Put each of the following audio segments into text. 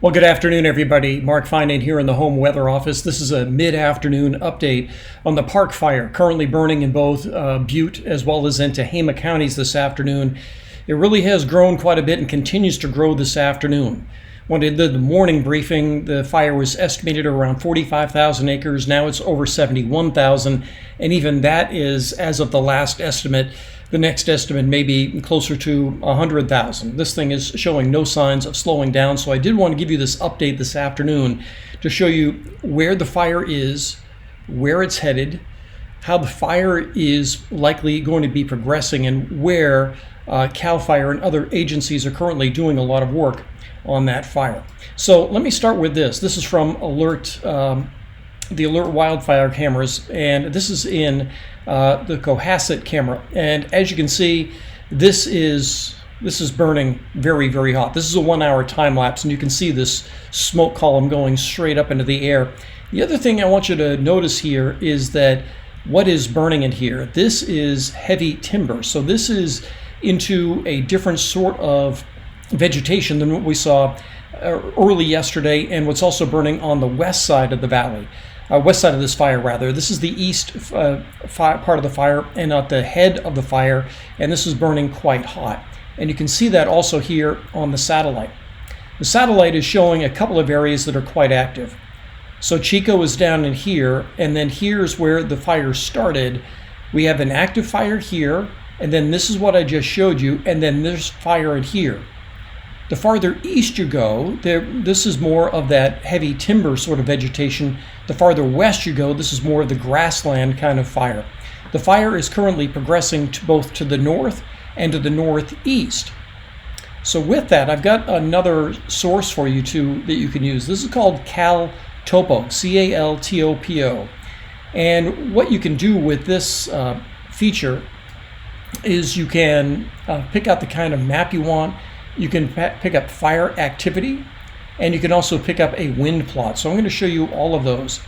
Well, good afternoon, everybody. Mark Finan here in the home weather office. This is a mid-afternoon update on the park fire currently burning in both Butte as well as in Tehama counties this afternoon. It really has grown quite a bit and continues to grow this afternoon. When I did the morning briefing, the fire was estimated around 45,000 acres. Now it's over 71,000, and even that is, as of the last estimate, the next estimate may be closer to 100,000. This thing is showing no signs of slowing down, so I did want to give you this update this afternoon to show you where the fire is, where it's headed, how the fire is likely going to be progressing, and where CAL FIRE and other agencies are currently doing a lot of work on that fire. So let me start with this. This is from the Alert wildfire cameras, and this is in the Cohasset camera. And as you can see, this is burning very, very hot. This is a 1 hour time lapse, and you can see this smoke column going straight up into the air. The other thing I want you to notice here is that what is burning in here, this is heavy timber. So this is into a different sort of vegetation than what we saw early yesterday, and what's also burning on the west side of the valley. West side of this fire, rather. This is the east part of the fire and at the head of the fire, and this is burning quite hot. And you can see that also here on the satellite. The satellite is showing a couple of areas that are quite active. So Chico is down in here, and then here's where the fire started. We have an active fire here, and then this is what I just showed you, and then there's fire in here. The farther east you go, this is more of that heavy timber sort of vegetation. The farther west you go, this is more of the grassland kind of fire. The fire is currently progressing both to the north and to the northeast. So with that, I've got another source for you that you can use. This is called CAL Topo, CALTOPO. And what you can do with this feature is you can pick out the kind of map you want. You can pick up fire activity, and you can also pick up a wind plot. So I'm going to show you all of those.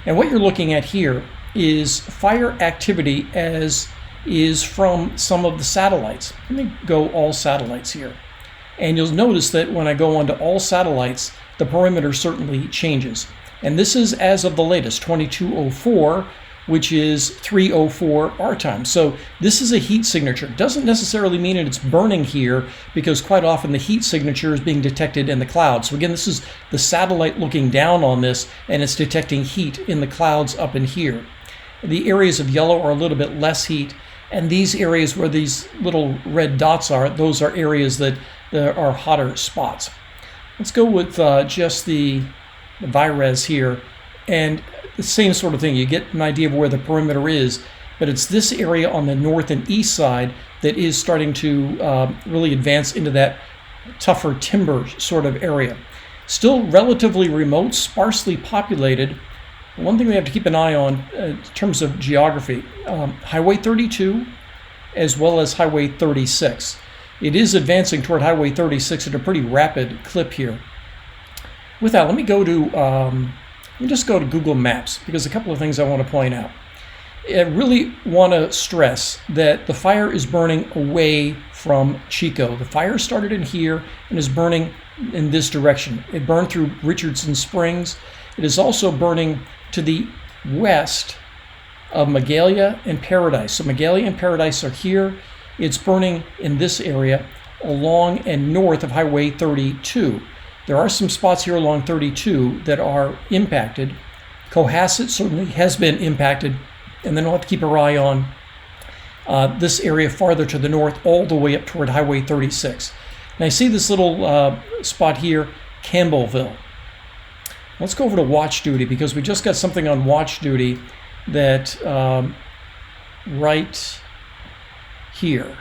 And what you're looking at here is fire activity as is from some of the satellites. Let me go all satellites here. And you'll notice that when I go onto all satellites, the perimeter certainly changes. And this is as of the latest, 2204, which is 3:04 our time. So this is a heat signature. It doesn't necessarily mean that it's burning here, because quite often the heat signature is being detected in the clouds. So again, this is the satellite looking down on this, and it's detecting heat in the clouds up in here. The areas of yellow are a little bit less heat, and these areas where these little red dots are, those are areas that are hotter spots. Let's go with just the VIRES here, and the same sort of thing. You get an idea of where the perimeter is, but it's this area on the north and east side that is starting to really advance into that tougher timber sort of area. Still relatively remote, sparsely populated. One thing we have to keep an eye on in terms of geography, Highway 32 as well as Highway 36. It is advancing toward Highway 36 at a pretty rapid clip here. With that, let me just go to Google Maps, because a couple of things I want to point out. I really want to stress that the fire is burning away from Chico. The fire started in here and is burning in this direction. It burned through Richardson Springs. It is also burning to the west of Magalia and Paradise. So Magalia and Paradise are here. It's burning in this area along and north of Highway 32. There are some spots here along 32 that are impacted. Cohasset certainly has been impacted, and then we'll have to keep our eye on this area farther to the north, all the way up toward Highway 36. And I see this little spot here, Campbellville. Let's go over to watch duty, because we just got something on watch duty that right here.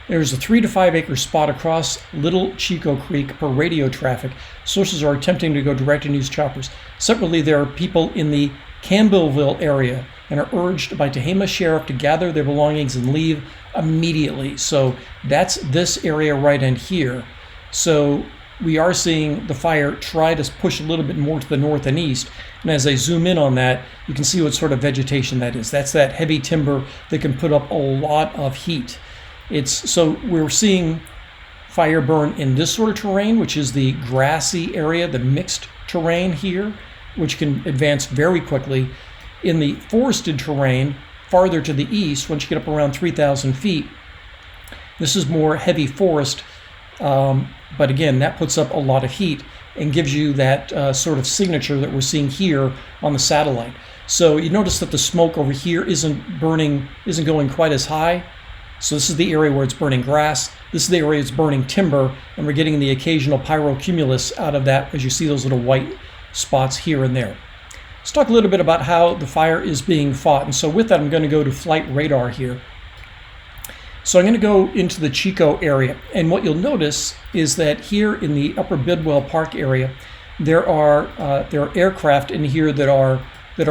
There's a 3 to 5 acre spot across Little Chico Creek per radio traffic. Sources are attempting to go direct and use choppers. Separately, there are people in the Campbellville area and are urged by Tehama Sheriff to gather their belongings and leave immediately. So that's this area right in here. So we are seeing the fire try to push a little bit more to the north and east. And as I zoom in on that, you can see what sort of vegetation that is. That's that heavy timber that can put up a lot of heat. So we're seeing fire burn in this sort of terrain, which is the grassy area, the mixed terrain here, which can advance very quickly. In the forested terrain, farther to the east, once you get up around 3,000 feet, this is more heavy forest, but again, that puts up a lot of heat and gives you that sort of signature that we're seeing here on the satellite. So you notice that the smoke over here isn't going quite as high. So this is the area where it's burning grass. This is the area it's burning timber, and we're getting the occasional pyrocumulus out of that as you see those little white spots here and there. Let's talk a little bit about how the fire is being fought. And so with that, I'm going to go to flight radar here. So I'm going to go into the Chico area, and what you'll notice is that here in the Upper Bidwell Park area, there are aircraft in here that are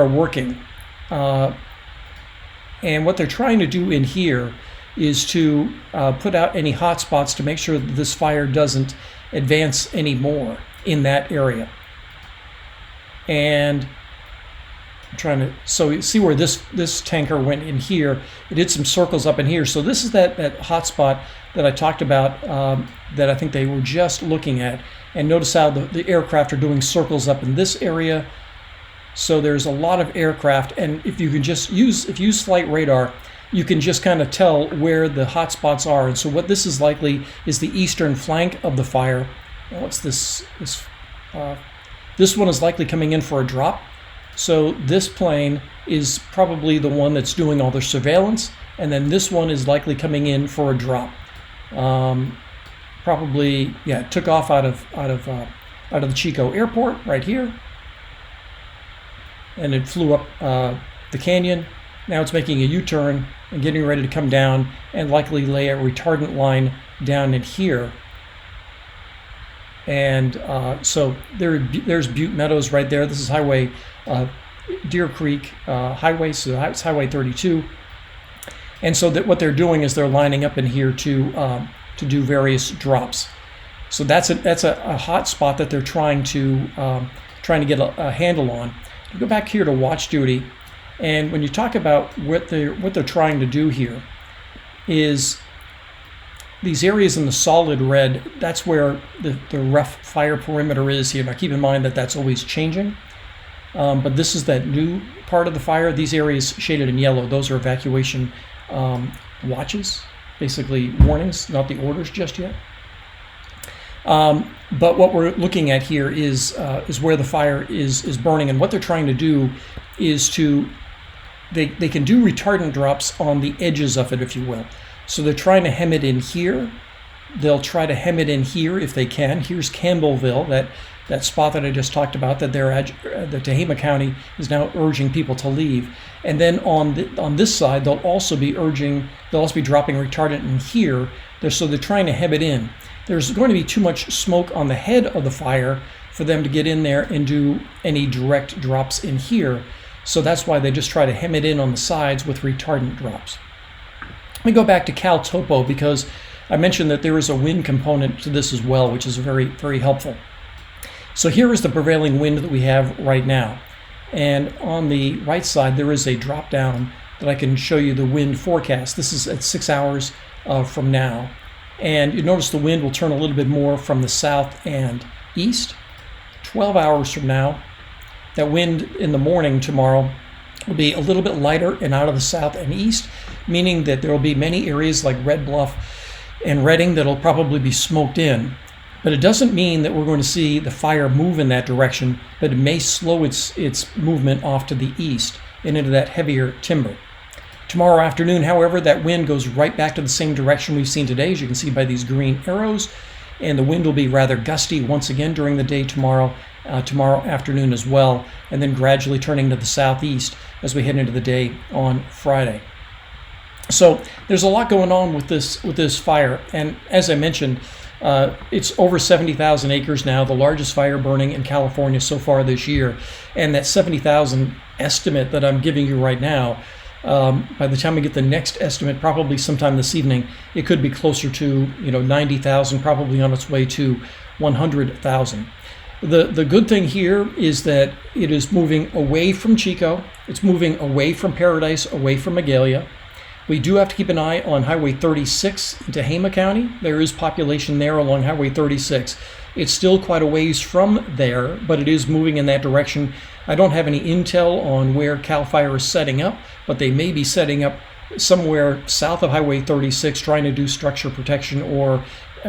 working, and what they're trying to do in here is to put out any hot spots to make sure that this fire doesn't advance anymore in that area. And I'm trying to, so you see where this tanker went in here. It did some circles up in here. So this is that hot spot that I talked about that I think they were just looking at. And notice how the aircraft are doing circles up in this area. So there's a lot of aircraft, and if you use flight radar, you can just kind of tell where the hot spots are. And so what this is likely is the eastern flank of the fire. Now what's this? This one is likely coming in for a drop. So this plane is probably the one that's doing all the surveillance, and then this one is likely coming in for a drop. Probably, yeah, it took off out of the Chico airport right here, and it flew up the canyon. Now it's making a U-turn and getting ready to come down and likely lay a retardant line down in here. And so there's Butte Meadows right there. This is Highway Deer Creek Highway, so it's Highway 32. And so what they're doing is they're lining up in here to do various drops. So that's a hot spot that they're trying to get a handle on. You go back here to watch duty, and when you talk about what they're trying to do here is these areas in the solid red, that's where the rough fire perimeter is here. Now keep in mind that that's always changing, but this is that new part of the fire. These areas shaded in yellow, those are evacuation watches, basically warnings, not the orders just yet. But what we're looking at here is where the fire is burning, and what they're trying to do is they can do retardant drops on the edges of it, if you will. So they're trying to hem it in here. They'll try to hem it in here if they can. Here's Campbellville, that spot that I just talked about, that the Tehama County is now urging people to leave. And then on this side, they'll also be dropping retardant in here. So they're trying to hem it in. There's going to be too much smoke on the head of the fire for them to get in there and do any direct drops in here. So that's why they just try to hem it in on the sides with retardant drops. Let me go back to Cal Topo, because I mentioned that there is a wind component to this as well, which is very, very helpful. So here is the prevailing wind that we have right now. And on the right side, there is a drop down that I can show you the wind forecast. This is at 6 hours from now. And you notice the wind will turn a little bit more from the south and east. 12 hours from now, that wind in the morning tomorrow will be a little bit lighter and out of the south and east, meaning that there will be many areas like Red Bluff and Redding that'll probably be smoked in. But it doesn't mean that we're going to see the fire move in that direction, but it may slow its movement off to the east and into that heavier timber. Tomorrow afternoon, however, that wind goes right back to the same direction we've seen today, as you can see by these green arrows, and the wind will be rather gusty once again during the day tomorrow afternoon as well, and then gradually turning to the southeast as we head into the day on Friday. So there's a lot going on with this fire, and as I mentioned, it's over 70,000 acres now, the largest fire burning in California so far this year, and that 70,000 estimate that I'm giving you right now, by the time we get the next estimate, probably sometime this evening, it could be closer to 90,000, probably on its way to 100,000. The good thing here is that it is moving away from Chico. It's moving away from Paradise, away from Magalia. We do have to keep an eye on Highway 36 into Hama County. There is population there along Highway 36. It's still quite a ways from there, but it is moving in that direction. I don't have any intel on where CAL FIRE is setting up, but they may be setting up somewhere south of Highway 36 trying to do structure protection or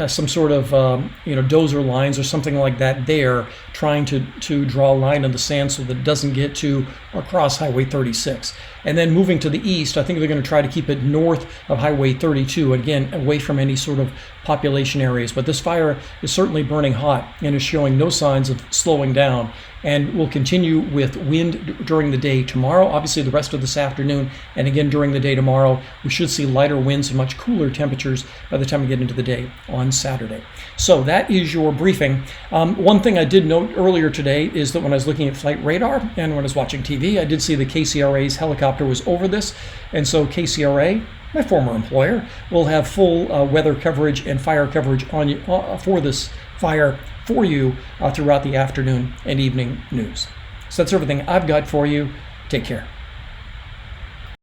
some sort of dozer lines or something like that there, trying to draw a line in the sand so that it doesn't get to across Highway 36. And then moving to the east, I think they're going to try to keep it north of Highway 32, again, away from any sort of population areas. But this fire is certainly burning hot and is showing no signs of slowing down, and will continue with wind during the day tomorrow, obviously the rest of this afternoon, and again during the day tomorrow. We should see lighter winds and much cooler temperatures by the time we get into the day on Saturday. So that is your briefing. One thing I did note earlier today is that when I was looking at flight radar and when I was watching TV, I did see the KCRA's helicopter was over this, and so KCRA, my former employer, will have full weather coverage and fire coverage for this fire for you throughout the afternoon and evening news. So that's everything I've got for you. Take care.